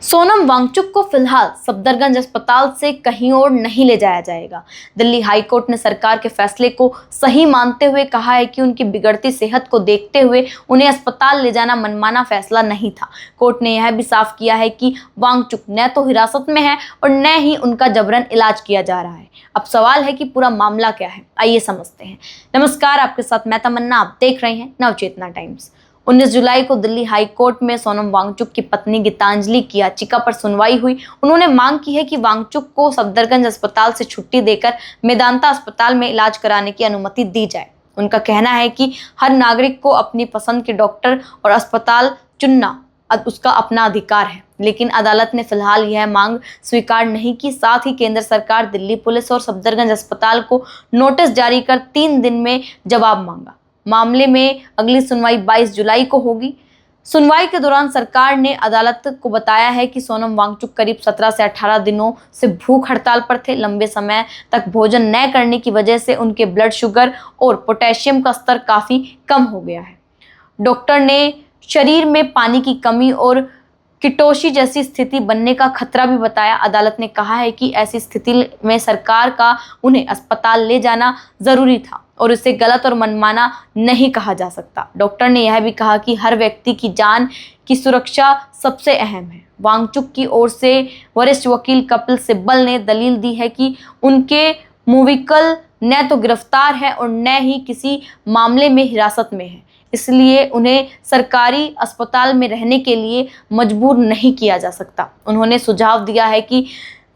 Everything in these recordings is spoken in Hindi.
सोनम वांगचुक को फिलहाल सफदरजंग अस्पताल से कहीं और नहीं ले जाया जाएगा। दिल्ली हाईकोर्ट ने सरकार के फैसले को सही मानते हुए कहा है कि उनकी बिगड़ती सेहत को देखते हुए उन्हें अस्पताल ले जाना मनमाना फैसला नहीं था। कोर्ट ने यह भी साफ किया है कि वांगचुक न तो हिरासत में है और न ही उनका जबरन इलाज किया जा रहा है। अब सवाल है कि पूरा मामला क्या है, आइए समझते हैं। नमस्कार, आपके साथ मैं तमन्ना, आप देख रहे हैं नवचेतना टाइम्स। 19 जुलाई को दिल्ली हाई कोर्ट में सोनम वांगचुक की पत्नी गीतांजलि की याचिका पर सुनवाई हुई। उन्होंने मांग की है कि वांगचुक को सफदरजंग अस्पताल से छुट्टी देकर मेदांता अस्पताल में इलाज कराने की अनुमति दी जाए। उनका कहना है कि हर नागरिक को अपनी पसंद के डॉक्टर और अस्पताल चुनना उसका अपना अधिकार है, लेकिन अदालत ने फिलहाल यह मांग स्वीकार नहीं की। साथ ही केंद्र सरकार, दिल्ली पुलिस और सफदरजंग अस्पताल को नोटिस जारी कर 3 दिन में जवाब मांगा। मामले में अगली सुनवाई 22 जुलाई को होगी। सुनवाई के दौरान सरकार ने अदालत को बताया है कि सोनम वांगचुक करीब 17 से 18 दिनों से भूख हड़ताल पर थे। लंबे समय तक भोजन न करने की वजह से उनके ब्लड शुगर और पोटेशियम का स्तर काफ़ी कम हो गया है। डॉक्टर ने शरीर में पानी की कमी और कीटोसी जैसी स्थिति बनने का खतरा भी बताया। अदालत ने कहा है कि ऐसी स्थिति में सरकार का उन्हें अस्पताल ले जाना जरूरी था और इसे गलत और मनमाना नहीं कहा जा सकता। डॉक्टर ने यह भी कहा कि हर व्यक्ति की जान की सुरक्षा सबसे अहम है। वांगचुक की ओर से वरिष्ठ वकील कपिल सिब्बल ने दलील दी है कि उनके मुवक्किल न तो गिरफ्तार है और न ही किसी मामले में हिरासत में है, इसलिए उन्हें सरकारी अस्पताल में रहने के लिए मजबूर नहीं किया जा सकता। उन्होंने सुझाव दिया है कि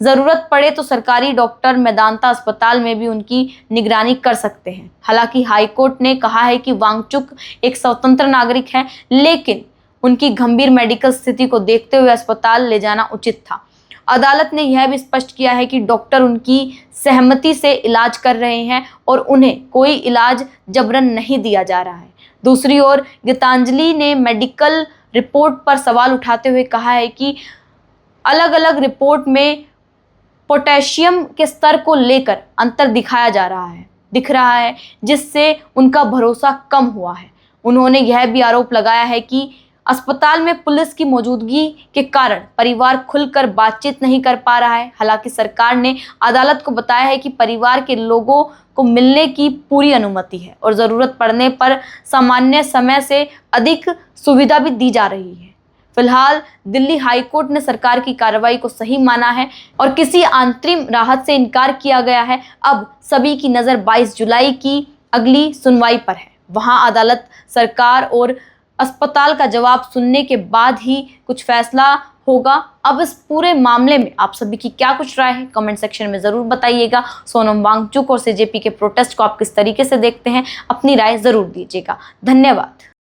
ज़रूरत पड़े तो सरकारी डॉक्टर मेदांता अस्पताल में भी उनकी निगरानी कर सकते हैं। हालांकि हाईकोर्ट ने कहा है कि वांगचुक एक स्वतंत्र नागरिक हैं, लेकिन उनकी गंभीर मेडिकल स्थिति को देखते हुए अस्पताल ले जाना उचित था। अदालत ने यह भी स्पष्ट किया है कि डॉक्टर उनकी सहमति से इलाज कर रहे हैं और उन्हें कोई इलाज जबरन नहीं दिया जा रहा है। दूसरी ओर गीतांजलि ने मेडिकल रिपोर्ट पर सवाल उठाते हुए कहा है कि अलग अलग रिपोर्ट में पोटेशियम के स्तर को लेकर अंतर दिख रहा है जिससे उनका भरोसा कम हुआ है। उन्होंने यह भी आरोप लगाया है कि अस्पताल में पुलिस की मौजूदगी के कारण परिवार खुलकर बातचीत नहीं कर पा रहा है। हालांकि सरकार ने अदालत को बताया है कि परिवार के लोगों को मिलने की पूरी अनुमति है और ज़रूरत पड़ने पर सामान्य समय से अधिक सुविधा भी दी जा रही है। फिलहाल दिल्ली हाईकोर्ट ने सरकार की कार्रवाई को सही माना है और किसी अंतरिम राहत से इनकार किया गया है। अब सभी की नज़र 22 जुलाई की अगली सुनवाई पर है। वहां अदालत सरकार और अस्पताल का जवाब सुनने के बाद ही कुछ फैसला होगा। अब इस पूरे मामले में आप सभी की क्या कुछ राय है, कमेंट सेक्शन में ज़रूर बताइएगा। सोनम वांगचुक और सीजेपी के प्रोटेस्ट को आप किस तरीके से देखते हैं, अपनी राय ज़रूर दीजिएगा। धन्यवाद।